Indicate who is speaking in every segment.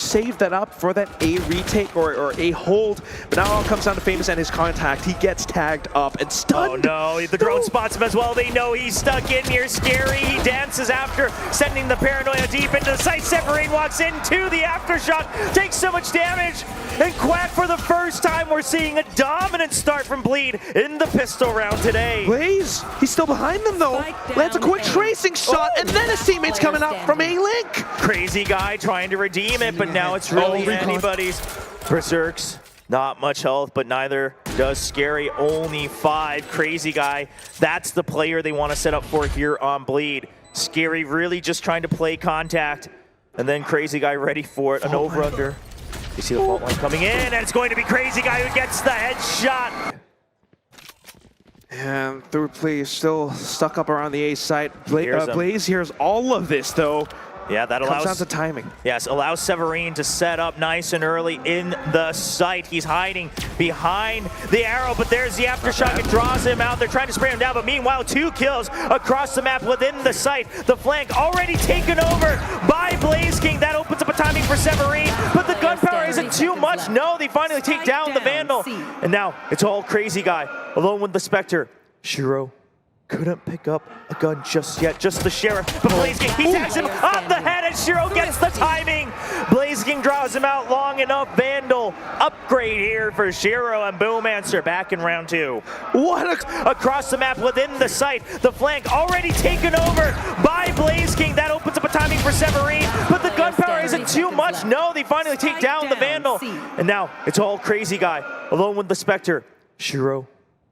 Speaker 1: save that up for that A retake or A hold, but now it all comes down to famouz and his contact. He gets tagged up and stunned.
Speaker 2: Oh no, the drone spots him as well. They know he's stuck in here. Scary, he dances after, sending the paranoia deep into the site. SEVERiNE walks into the aftershock, takes so much damage, and Quack, for the first time, we're seeing a dominant start from Bleed in the pistol round today.
Speaker 1: Blaze, he's still behind them though. Lands a quick tracing shot, and then his teammate's coming up from A-Link.
Speaker 2: Crazy guy trying to redeem it, but now it's really anybody's. BerserX, not much health, but neither does Scary. Only 5. Crazy guy, that's the player they want to set up for here on Bleed. Scary really just trying to play contact, and then Crazy guy ready for it. An over-under. You see the fault line coming in, and it's going to be Crazy guy who gets the headshot.
Speaker 1: And third play is still stuck up around the A site. Blaze hears all of this though.
Speaker 2: Yeah, that allows...
Speaker 1: Comes down to timing.
Speaker 2: Yes, allows SEVERiNE to set up nice and early in the site. He's hiding behind the arrow, but there's the aftershock. It draws him out. They're trying to spray him down, but meanwhile, 2 kills across the map within the site. The flank already taken over by BlazKing. That opens up a timing for SEVERiNE, but the gunpowder isn't too much. No, they finally take down the Vandal. And now it's all Crazy guy alone with the Spectre. Shiro couldn't pick up a gun just yet, just the Sheriff, but BlazKing, he tags him on the head, and Shiro gets the timing. BlazKing draws him out long enough. Vandal upgrade here for Shiro, and Boom answer back in round 2. Across the map within the site, the flank already taken over by BlazKing. That opens up a timing for SEVERiNE, but the gunpowder isn't too much. No, they finally take down the Vandal. And now it's all Crazy guy alone with the Spectre. Shiro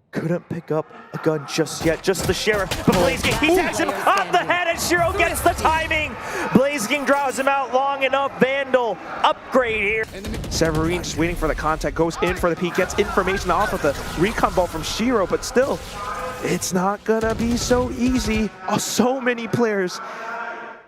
Speaker 2: couldn't pick up a gun just yet, just the Sheriff, but BlazKing, he tags him on the head, and Shiro gets the timing. BlazKing draws him out long enough. Vandal upgrade here.
Speaker 1: SEVERiNE just waiting for the contact, goes in for the peek, gets information off of the recon ball from Shiro, but still, it's not gonna be so easy. Oh, so many players.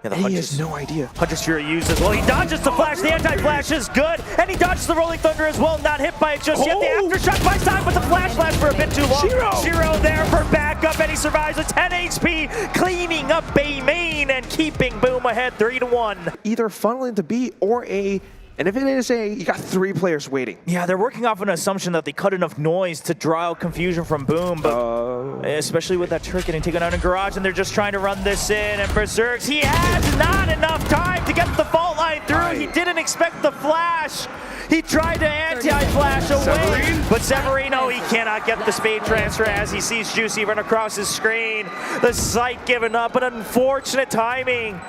Speaker 2: Yeah,
Speaker 1: he has no idea.
Speaker 2: Huntress Fury uses, well, he dodges the flash. The anti-flash is good, and he dodges the rolling thunder as well. Not hit by it just yet. The aftershock buys time, but the flash lasts for a bit too long. Shiro there for backup, and he survives with 10 HP, cleaning up A main and keeping Boom ahead 3-1.
Speaker 1: Either funnel into B or A, and if it is A, you got 3 players waiting.
Speaker 2: Yeah, they're working off an assumption that they cut enough noise to draw out confusion from Boom, but especially with that turret getting taken out in Garage, and they're just trying to run this in, and BerserX, he has not enough time to get the fault line through. He didn't expect the flash. He tried to anti-flash away, but SEVERiNE, oh, he cannot get the spade transfer as he sees Juicy run across his screen. The site giving up, an unfortunate timing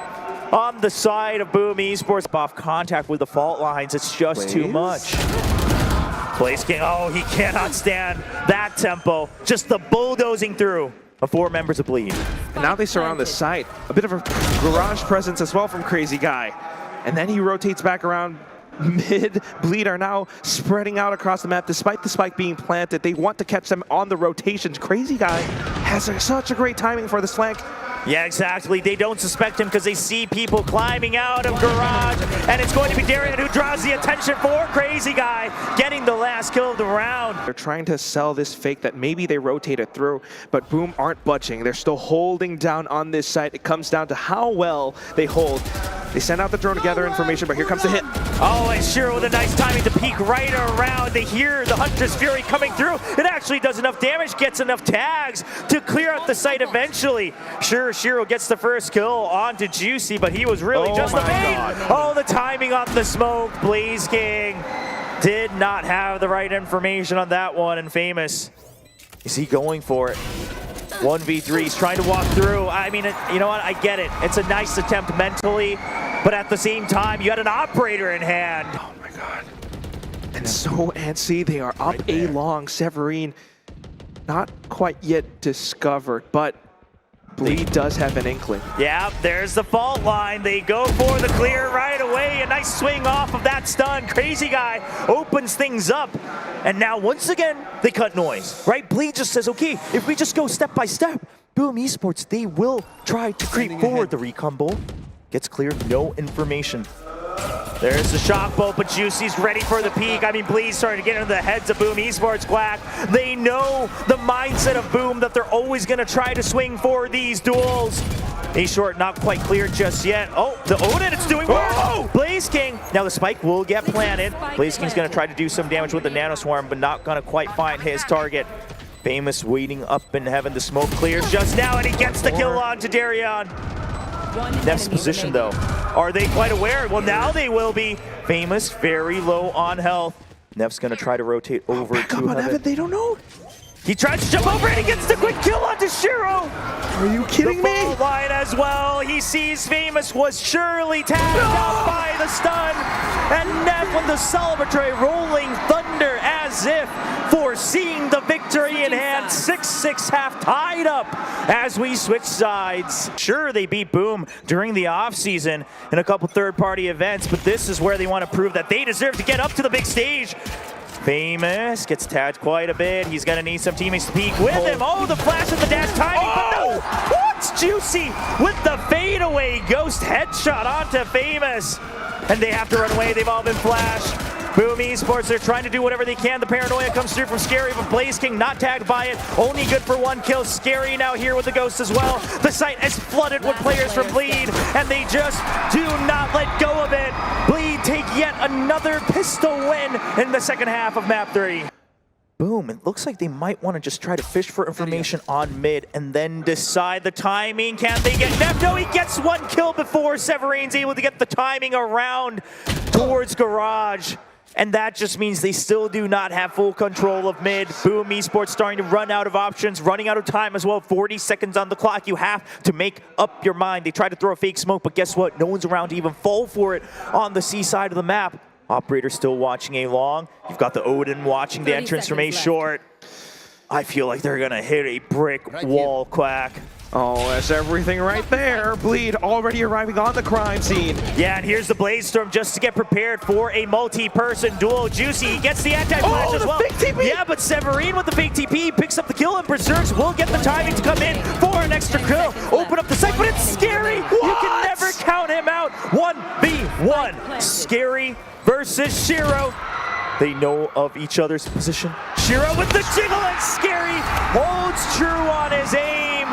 Speaker 2: on the side of Boom eSports. Off contact with the fault lines, it's just too much. BlazKing, oh, he cannot stand that tempo. Just the bulldozing through of 4 members of Bleed.
Speaker 1: And now they surround the site. A bit of a Garage presence as well from Crazy guy. And then he rotates back around mid. Bleed are now spreading out across the map despite the spike being planted. They want to catch them on the rotations. Crazy guy has such a great timing for this flank.
Speaker 2: Yeah, exactly. They don't suspect him because they see people climbing out of Garage, and it's going to be Deryeon who draws the attention for Crazy guy, getting the last kill of the round.
Speaker 1: They're trying to sell this fake that maybe they rotated through, but Boom aren't budging. They're still holding down on this site. It comes down to how well they hold. They send out the drone to gather information, but here comes the hit.
Speaker 2: Oh, and Shiro with a nice timing to peek right around. They hear the Huntress Fury coming through. It actually does enough damage, gets enough tags to clear out the site eventually. Sure, Shiro gets the first kill onto Juicy, but he was really just the main. Oh, the timing on the smoke. BlazKing did not have the right information on that one, and Famous, is he going for it? 1v3, he's trying to walk through. I mean, you know what, I get it. It's a nice attempt mentally, but at the same time, you had an operator in hand.
Speaker 1: Oh my God. And so antsy, they are up A long. SEVERiNE, not quite yet discovered, but Bleed does have an inkling.
Speaker 2: Yeah, there's the fault line. They go for the clear right away. A nice swing off of that stun. Crazy guy opens things up. And now, once again, they cut noise, right? Bleed just says, okay, if we just go step by step, Boom eSports, they will try to creep forward. The recon bolt gets cleared, no information. There's the shock bolt, but Juicy's ready for the peak. I mean, Bleed's starting to get into the heads of Boom eSports, Quack. They know the mindset of Boom, that they're always going to try to swing for these duels. A short, not quite clear just yet. Oh, the Odin, it's doing well. Blaze BlazeKing. Now the spike will get planted. BlazeKing's gonna try to do some damage with the Nano Swarm, but not gonna quite find his target. famouz waiting up in heaven. The smoke clears just now, and he gets the kill on to Deryeon. Next position though. Are they quite aware? Well, now they will be. famouz very low on health. Neff's gonna try to rotate over to heaven.
Speaker 1: They don't know.
Speaker 2: He tries to jump over and he gets the quick kill onto Shiro.
Speaker 1: Are you kidding me?
Speaker 2: The line as well. He sees famouz was surely tagged out by the stun. And Neff with the celebratory rolling thunder as if foreseeing the victory in hand. 6-6 half tied up as we switch sides. Sure, they beat Boom during the offseason in a couple third-party events, but this is where they want to prove that they deserve to get up to the big stage. famouz gets tagged quite a bit. He's gonna need some teammates to peek with him. Oh, the flash of the dash timing, but no! What? Juicy with the fadeaway ghost headshot onto famouz. And they have to run away. They've all been flashed. Boom eSports, they're trying to do whatever they can. The paranoia comes through from sScary, but BlazeKing not tagged by it. Only good for one kill. sScary now here with the ghost as well. The site is flooded with players from Bleed, and they just do not let go of it. Bleed take yet another pistol win in the second half of map 3. Boom, it looks like they might want to just try to fish for information on mid and then decide the timing. Can they get Neff? No, he gets one kill before SEVERiNE's able to get the timing around towards Garage. And that just means they still do not have full control of mid. Boom eSports starting to run out of options, running out of time as well. 40 seconds on the clock. You have to make up your mind. They tried to throw a fake smoke, but guess what? No one's around to even fall for it on the C side of the map. Operator still watching A long. You've got the Odin watching the entrance from A short. I feel like they're gonna hit a brick wall, Quack.
Speaker 1: Oh, that's everything right there. Bleed already arriving on the crime scene.
Speaker 2: Yeah, and here's the Blaze Storm just to get prepared for a multi-person duel. Juicy, he gets the anti-flash as well.
Speaker 1: Fake TP.
Speaker 2: Yeah, but SEVERiNE with the fake TP picks up the kill, and BerserX will get the timing to come in for an extra kill. Open up the site, but it's sScary.
Speaker 1: What?
Speaker 2: You can never count him out. 1v1. sScary versus Shiro. They know of each other's position. Shiro with the jiggle, and sScary holds true on his aim,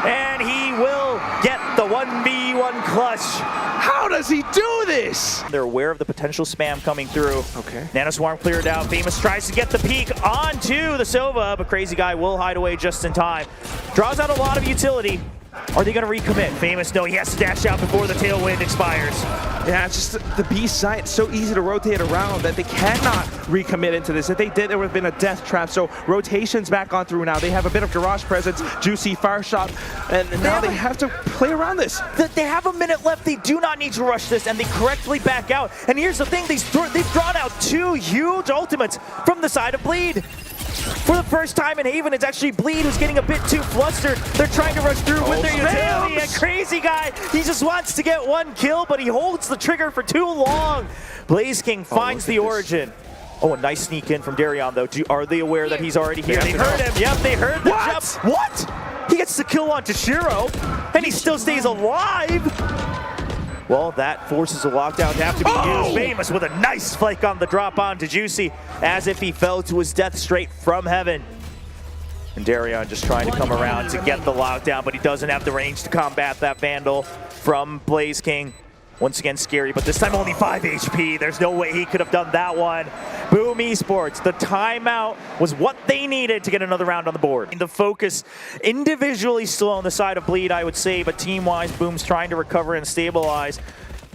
Speaker 2: and he will get the 1v1 clutch.
Speaker 1: How does he do this?
Speaker 2: They're aware of the potential spam coming through.
Speaker 1: Okay.
Speaker 2: Nano Swarm cleared out. famouz tries to get the peek onto the Sova, but crazyguy will hide away just in time. Draws out a lot of utility. Are they going to recommit? famouz, no, he has to dash out before the tailwind expires.
Speaker 1: Yeah, it's just the B site. It's so easy to rotate around that they cannot recommit into this. If they did, there would have been a death trap. So rotations back on through now. They have a bit of garage presence, juicy fire shot, and now they have to play around this.
Speaker 2: They have a minute left. They do not need to rush this, and they correctly back out. And here's the thing, they've drawn out 2 huge ultimates from the side of Bleed. For the first time in Haven, it's actually Bleed who's getting a bit too flustered. They're trying to rush through with their utility, and crazyguy, he just wants to get one kill, but he holds the trigger for too long. BlazeKing finds the origin. Oh, a nice sneak in from Deryeon, though. Are they aware that he's already here? They heard him. Yep, they heard the jump. What? He gets the kill onto Shiro, and he still stays alive. Well, that forces a lockdown to have to be used. famouz with a nice flake on the drop onto Juicy, as if he fell to his death straight from heaven. And Deryeon just trying to come around to get the lockdown, but he doesn't have the range to combat that Vandal from BlazeKing. Once again, sScary, but this time only 5 HP. There's no way he could have done that one. Boom eSports, the timeout was what they needed to get another round on the board. The focus individually still on the side of Bleed, I would say, but team-wise, Boom's trying to recover and stabilize.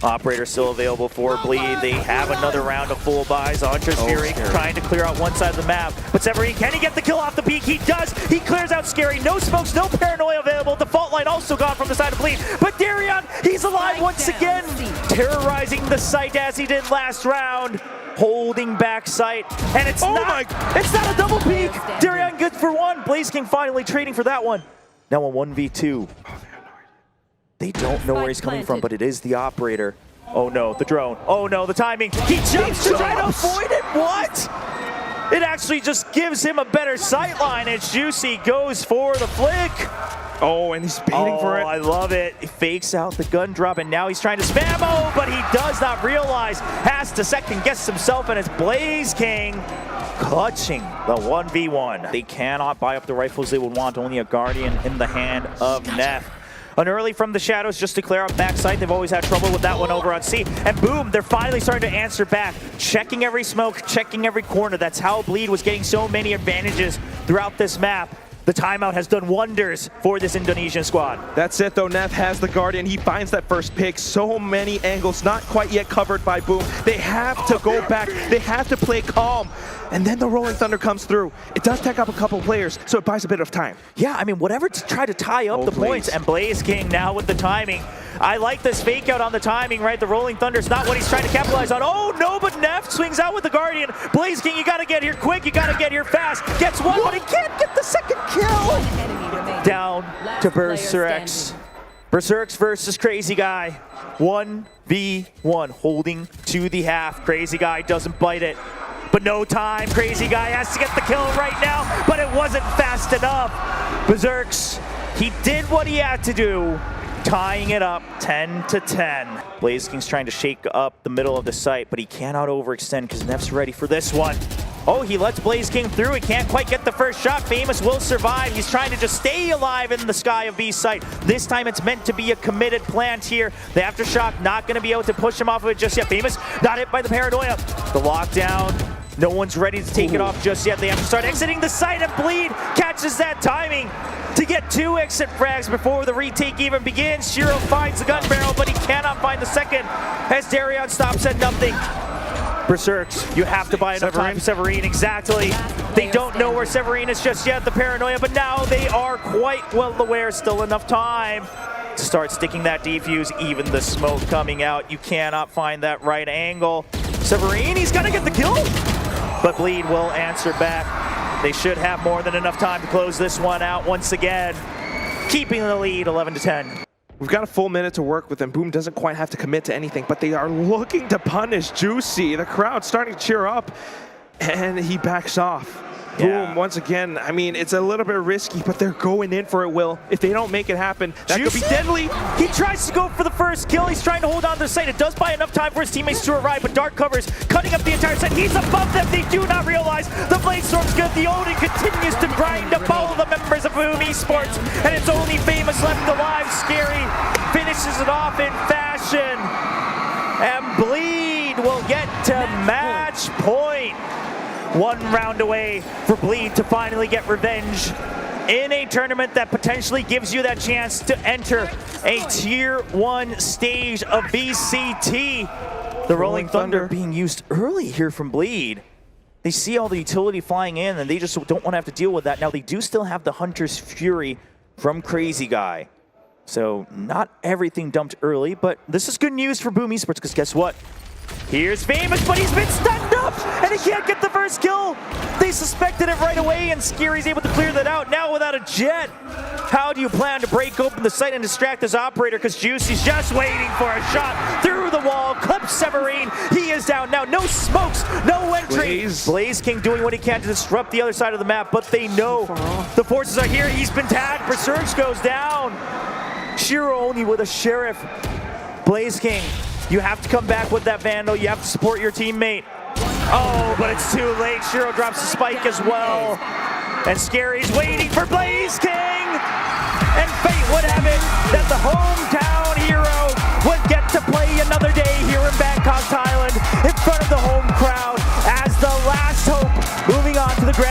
Speaker 2: Operator still available for Bleed. They have another round of full buys. sScary trying to clear out one side of the map. But SEVERiNE, can he get the kill off the peak? He does. He clears out sScary. No smokes, no paranoia available. The fault line also gone from the side of Bleed. But Deryeon, he's alive once again. Terrorizing the site as he did last round. Holding back site. And it's not a double peak. Deryeon good for one. BlazeKing finally trading for that one. Now a 1v2. They don't know where he's coming from, but it is the operator. Oh no, the drone. Oh no, the timing. He jumps to try to avoid it. What? It actually just gives him a better sight line as Juicy goes for the flick.
Speaker 1: Oh, and he's baiting for it.
Speaker 2: I love it. He fakes out the gun drop, and now he's trying to spam. Oh, but he does not realize. Has to second guess himself, and it's BlazeKing clutching the 1v1. They cannot buy up the rifles they would want. Only a Guardian in the hand of Neff. An early from the shadows just to clear out backside. They've always had trouble with that one over on C. And boom, they're finally starting to answer back. Checking every smoke, checking every corner. That's how Bleed was getting so many advantages throughout this map. The timeout has done wonders for this Indonesian squad.
Speaker 1: That's it though, Nev has the Guardian. He finds that first pick. So many angles, not quite yet covered by Boom. They have to go back. They have to play calm. And then the Rolling Thunder comes through. It does take up a couple players, so it buys a bit of time.
Speaker 2: Yeah, I mean, whatever to try to tie up the points. And Blaze King now with the timing. I like this fake out on the timing, right? The Rolling Thunder's not what he's trying to capitalize on. Oh, no, but Neff swings out with the Guardian. Blaze King, you got to get here quick. You got to get here fast. Gets one, but he can't get the second kill. Down to BerserX. BerserX versus crazyguy. 1v1, holding to the half. Crazyguy doesn't bite it. But no time. Crazyguy has to get the kill right now, but it wasn't fast enough. BerserX, he did what he had to do, tying it up 10-10. Blaze King's trying to shake up the middle of the site, but he cannot overextend because Neff's ready for this one. Oh, he lets Blaze King through. He can't quite get the first shot. Famouz will survive. He's trying to just stay alive in the sky of B site. This time it's meant to be a committed plant here. The Aftershock not going to be able to push him off of it just yet. Famouz not hit by the Paranoia. The lockdown. No one's ready to take it off just yet. They have to start exiting the site, and Bleed catches that timing to get 2 exit frags before the retake even begins. Shiro finds the gun barrel, but he cannot find the second as Deryeon stops at nothing. BerserX, you have to buy enough time for SEVERiNE. Exactly. They don't know where SEVERiNE is just yet, the Paranoia, but now they are quite well aware. Still enough time to start sticking that defuse. Even the smoke coming out. You cannot find that right angle. SEVERiNE, he's got to get the kill. But Bleed will answer back. They should have more than enough time to close this one out once again, keeping the lead 11-10.
Speaker 1: We've got a full minute to work with, and Boom doesn't quite have to commit to anything, but they are looking to punish Juicy. The crowd's starting to cheer up, and he backs off. Yeah. Boom, once again, I mean, it's a little bit risky, but they're going in for it, Will. If they don't make it happen, that
Speaker 2: Juicy
Speaker 1: could be deadly.
Speaker 2: He tries to go for the first kill. He's trying to hold on to the site. It does buy enough time for his teammates to arrive, but Dark covers, cutting up the entire site. He's above them. They do not realize the Blade Storm's good. The Odin continues to grind up all of the members of Boom eSports, and it's only Famouz left alive. Scary finishes it off in fashion, and Bleed will get to match point. 1 round away for Bleed to finally get revenge in a tournament that potentially gives you that chance to enter a Tier 1 stage of VCT. The Rolling Thunder being used early here from Bleed. They see all the utility flying in, and they just don't want to have to deal with that. Now, they do still have the Hunter's Fury from crazyguy. So, not everything dumped early, but this is good news for Boom eSports, because guess what? Here's Famouz, but he's been stunned up, and he can't get the first kill. They suspected it right away, and Scary's able to clear that out. Now without a jet, how do you plan to break open the site and distract this operator? Because Juicy's just waiting for a shot through the wall. Clips SEVERiNE. He is down now. No smokes, no entry. Blaze King doing what he can to disrupt the other side of the map, but they know the forces are here. He's been tagged. BerserX goes down. Shiro only with a Sheriff. Blaze King, you have to come back with that Vandal. You have to support your teammate. Oh, but it's too late. Shiro drops the spike as well. And Scary's waiting for Blaze King. And fate would have it that the hometown hero would get to play another day here in Bangkok, Thailand